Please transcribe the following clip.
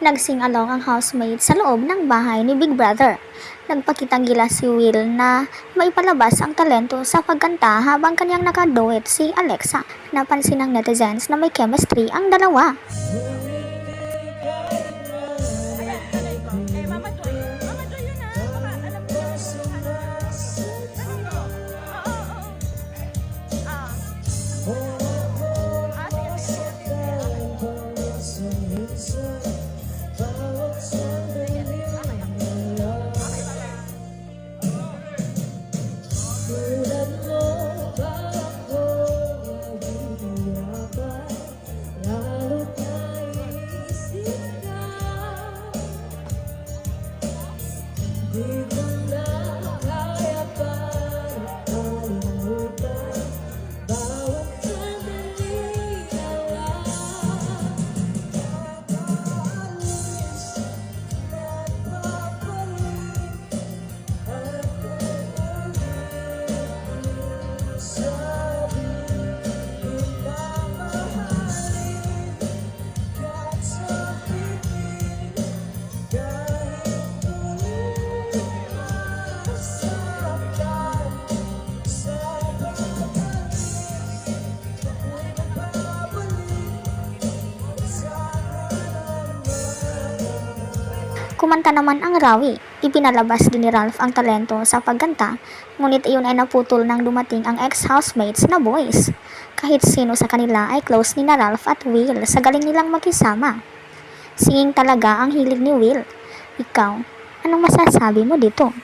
Nagsing-along ang housemate sa loob ng bahay ni Big Brother. Nagpakitang gila si Will na maipalabas ang talento sa pagkanta habang kanyang nakaduet si Alexa. Napansin ng netizens na may chemistry ang dalawa. Kumanta naman ang Rawi. Ipinalabas din ni Ralph ang talento sa pagkanta, ngunit iyon ay naputol nang dumating ang ex-housemates na boys. Kahit sino sa kanila ay close ni na Ralph at Will sa galing nilang makisama. Singing talaga ang hilig ni Will. Ikaw, anong masasabi mo dito?